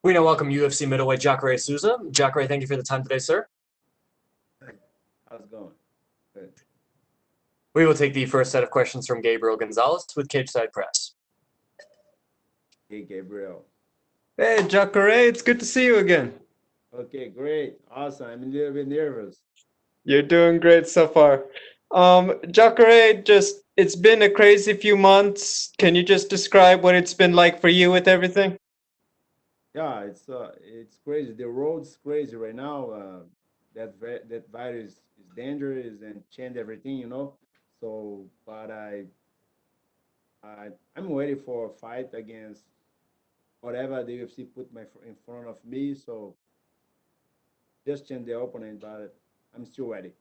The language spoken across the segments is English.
We now welcome UFC middleweight Jacare Souza. Jacare, thank you for the time today, sir. How's it going? Good. We will take the first set of questions from Gabriel Gonzalez with Cageside Press. Hey, Gabriel. Hey, Jacare, it's good to see you again. Okay, great. Awesome. I'm a little bit nervous. You're doing great so far. Jacare, it's been a crazy few months. Can you just describe what it's been like for you with everything? Yeah, it's crazy. The road's crazy right now. That virus is dangerous and change everything. So, but I'm ready for a fight against whatever the UFC put in front of me. So just change the opponent, but I'm still ready.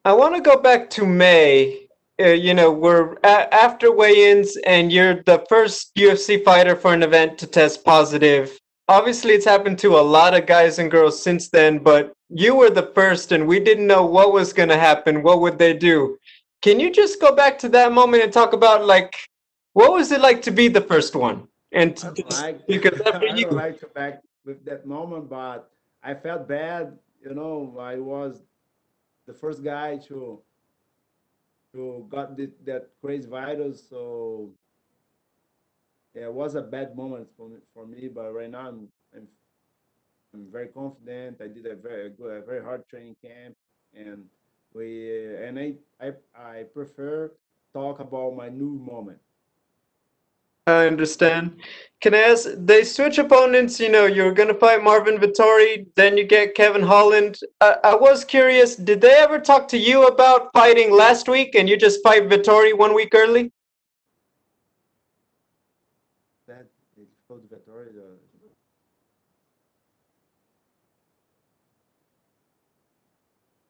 I want to go back to May. After weigh-ins, and you're the first UFC fighter for an event to test positive. Obviously, it's happened to a lot of guys and girls since then, but you were the first, and we didn't know what was going to happen. What would they do? Can you just go back to that moment and talk about, like, what was it like to be the first one? And I don't like because that for I don't you, like to back with that moment, but I felt bad. I was the first guy to got that crazy virus. So yeah, it was a bad moment for me. But right now I'm very confident. I did a very good, a very hard training camp, and I prefer talk about my new moment. I understand. Can I ask, they switch opponents, you're going to fight Marvin Vittori, then you get Kevin Holland. I was curious, did they ever talk to you about fighting last week and you just fight Vittori 1 week early? That it's called Vettori.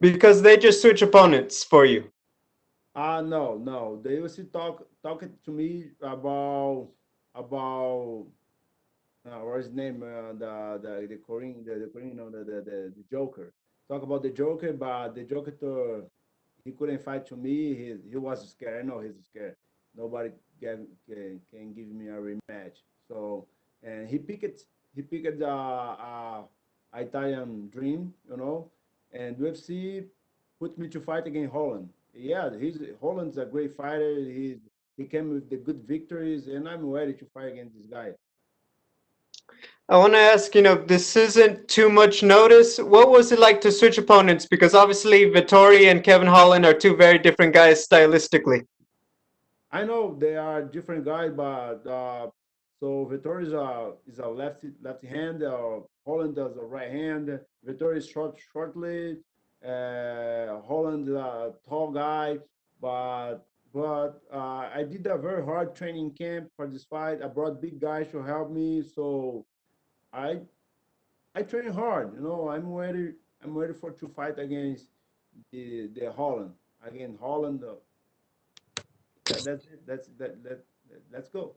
Because they just switch opponents for you. No, no. They used to talking to me about what's his name, the Korean, the Korean, the Joker. Talk about the Joker, but the Joker he couldn't fight to me. He was scared. I know he's scared. Nobody can give me a rematch. So and he picked Italian Dream, and UFC put me to fight against Holland. Yeah, Holland's a great fighter. He came with the good victories, and I'm ready to fight against this guy. I want to ask, this isn't too much notice. What was it like to switch opponents? Because obviously Vittori and Kevin Holland are two very different guys stylistically. I know they are different guys, but so Vittori is a lefty hand. Holland does a right hand. Vittori is shortly. Holland a tall guy, but I did a very hard training camp for this fight. I brought big guys to help me, so I I train hard. I'm ready. I'm ready for to fight against the Holland. Again, Holland. That's it. Let's go.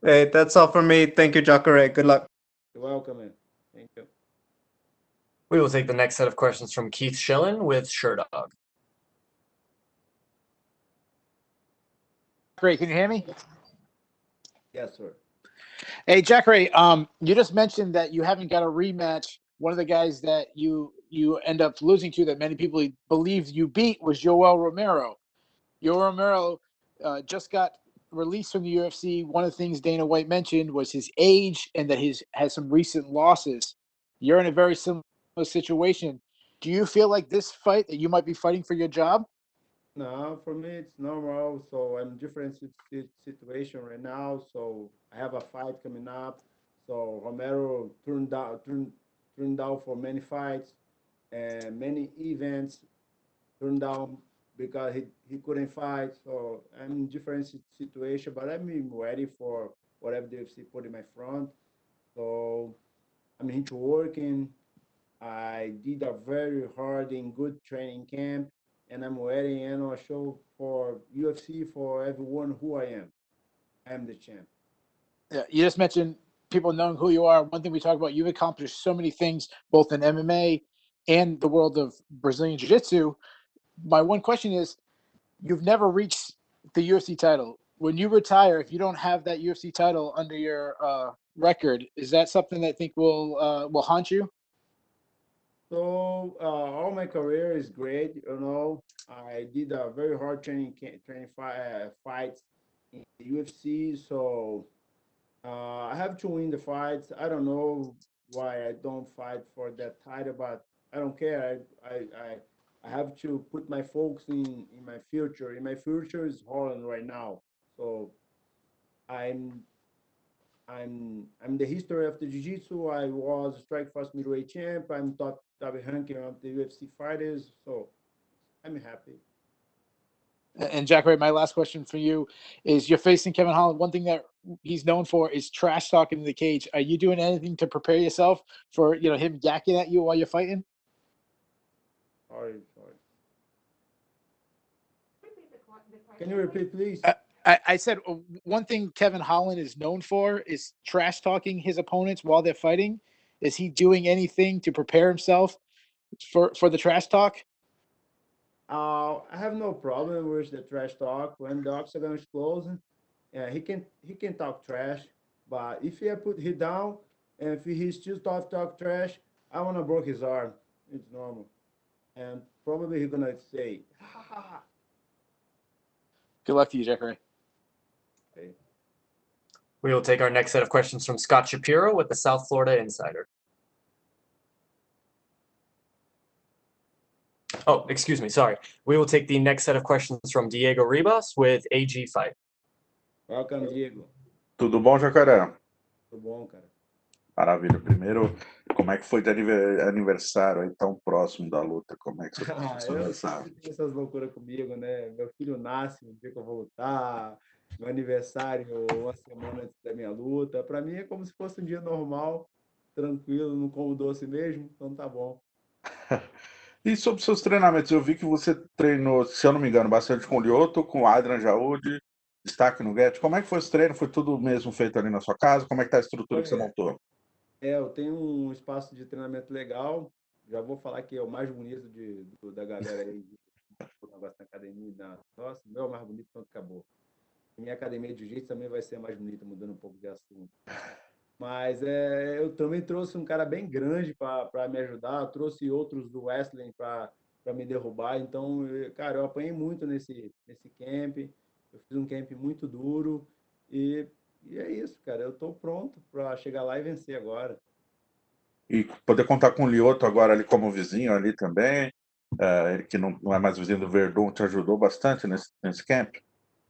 Hey, that's all for me. Thank you, Jacare. Good luck. You're welcome, man. Thank you. We will take the next set of questions from Keith Schillen with Sherdog. Great. Can you hear me? Yes, sir. Hey, Jacare, you just mentioned that you haven't got a rematch. One of the guys that you end up losing to that many people believe you beat was Yoel Romero. Yoel Romero just got released from the UFC. One of the things Dana White mentioned was his age and that he's had some recent losses. You're in a very similar situation. Do you feel like this fight that you might be fighting for your job? No, for me it's normal. So I'm different situation right now. So I have a fight coming up. So Romero turned down for many fights and many events turned down because he couldn't fight. So I'm in different situation, but I'm ready for whatever the UFC put in my front. So I'm into working. I did a very hard and good training camp, and I'm ready and I'll show for UFC for everyone who I am. I am the champ. Yeah, you just mentioned people knowing who you are. One thing we talk about, you've accomplished so many things, both in MMA and the world of Brazilian Jiu Jitsu. My one question is, you've never reached the UFC title. when you retire, if you don't have that UFC title under your record, is that something that I think will haunt you? So all my career is great. I did a very hard fights in the UFC. So I have to win the fights. I don't know why I don't fight for that title, but I don't care. I have to put my focus in my future. In my future is Holland right now. So I'm I'm the history of the jiu-jitsu. I was Strikeforce middleweight champ. I'm top ranking of the UFC fighters. So I'm happy. And Jack Ray, my last question for you is: you're facing Kevin Holland. One thing that he's known for is trash talking in the cage. Are you doing anything to prepare yourself for him yakking at you while you're fighting? Sorry. Can you repeat, please? I said one thing Kevin Holland is known for is trash talking his opponents while they're fighting. Is he doing anything to prepare himself for the trash talk? I have no problem with the trash talk. When the octagon is closing, he can talk trash. But if he put he down and if he still talk trash, I wanna break his arm. It's normal. And probably he's gonna say, ha ha ha. Good luck to you, Jack Ray. Okay. We will take our next set of questions from Scott Shapiro with the South Florida Insider. Oh, excuse me, sorry. We will take the next set of questions from Diego Ribas with AG Fight. Welcome, Diego. Tudo bom, Jacaré? Tudo bom, cara? Maravilha. Primeiro, como é que foi de aniversário aí tão próximo da luta? Como é que foi seu Eu aniversário? sempre tenho essas loucuras comigo, né? Meu filho nasce no dia que eu vou lutar, meu aniversário uma semana antes da minha luta. Para mim é como se fosse um dia normal, tranquilo, não como doce mesmo, então tá bom. E sobre seus treinamentos, eu vi que você treinou, se eu não me engano, bastante com o Lyoto, com o Adrian Jaúde, destaque no Guedes. Como é que foi esse treino? Foi tudo mesmo feito ali na sua casa? Como é que tá a estrutura que você montou? Eu tenho um espaço de treinamento legal. Já vou falar que é o mais bonito da galera aí, o negócio na academia. Nossa, o meu é o mais bonito, pronto, acabou. Minha academia de jiu-jitsu também vai ser mais bonita, mudando um pouco de assunto. Mas eu também trouxe um cara bem grande para me ajudar, trouxe outros do wrestling para me derrubar. Então, cara, eu apanhei muito nesse camp. Eu fiz um camp muito duro e, e é isso, cara. Eu estou pronto para chegar lá e vencer agora. E poder contar com o Lyoto agora ali como vizinho ali também, ele que não é mais vizinho do Verdun, te ajudou bastante nesse camp?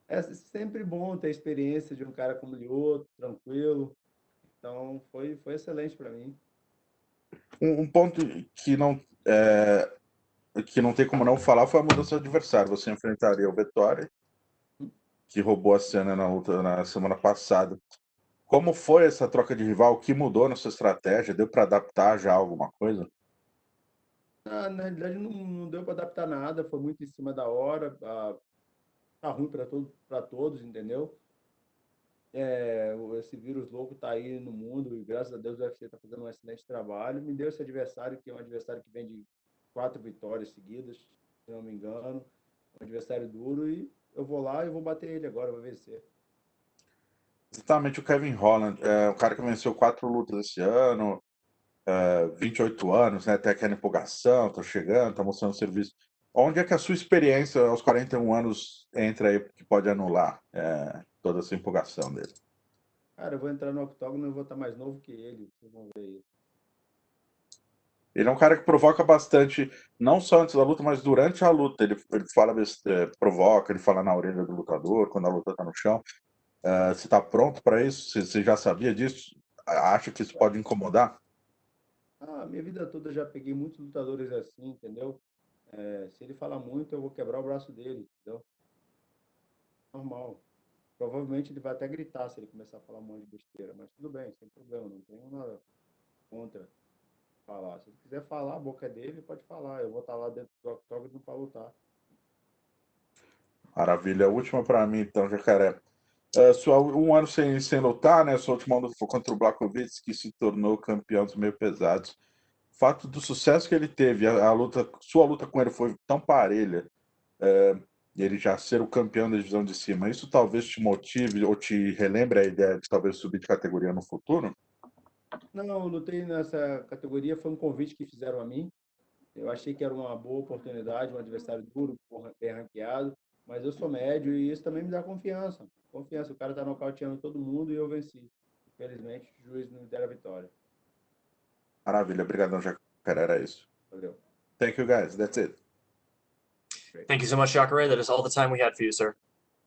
É sempre bom ter a experiência de um cara como o outro, tranquilo. Então, foi excelente para mim. Um ponto que não tem como não falar foi a mudança de adversário. Você enfrentaria o Vettori, que roubou a cena na luta na semana passada. Como foi essa troca de rival? O que mudou na sua estratégia? Deu para adaptar já alguma coisa? Na realidade, não deu para adaptar nada, foi muito em cima da hora. Tá ruim para todos, entendeu? Esse vírus louco tá aí no mundo e graças a Deus o UFC tá fazendo um excelente trabalho. Me deu esse adversário, que é um adversário que vem de 4 vitórias seguidas, se não me engano. Um adversário duro e eu vou lá e vou bater ele agora, vou vencer. Exatamente, o Kevin Holland, um cara que venceu 4 lutas esse ano, 28 anos, né? Tem aquela empolgação, tá chegando, tá mostrando serviço. Onde é que a sua experiência aos 41 anos entra aí que pode anular toda essa empolgação dele? Cara, eu vou entrar no octógono e eu vou estar mais novo que ele, vocês vão ver isso. Ele é um cara que provoca bastante, não só antes da luta, mas durante a luta. Ele fala, provoca, ele fala na orelha do lutador, quando a luta tá no chão. Você tá pronto para isso? Você já sabia disso? Acha que isso pode incomodar? Minha vida toda eu já peguei muitos lutadores assim, entendeu? Se ele falar muito, eu vou quebrar o braço dele, entendeu? Normal. Provavelmente ele vai até gritar se ele começar a falar um monte de besteira, mas tudo bem, sem problema, não tenho nada contra falar. Se ele quiser falar, a boca é dele, pode falar. Eu vou estar lá dentro do octógono para lutar. Maravilha. A última para mim, então, Jacaré. Um ano sem lutar, né? Sua última luta foi contra o Blachowicz, que se tornou campeão dos meio pesados. O fato do sucesso que ele teve, sua luta com ele foi tão parelha, e ele já ser o campeão da divisão de cima, isso talvez te motive ou te relembre a ideia de talvez subir de categoria no futuro? Não, eu lutei nessa categoria, foi um convite que fizeram a mim. Eu achei que era uma boa oportunidade, um adversário duro, bem ranqueado, mas eu sou médio e isso também me dá confiança. Confiança, o cara tá nocauteando todo mundo e eu venci. Infelizmente, o juiz não me deram a vitória. Maravilha, obrigadão, Jacaré, era isso. Valeu. Thank you, guys. That's it. Thank you so much, Jacare. That is all the time we had for you, sir.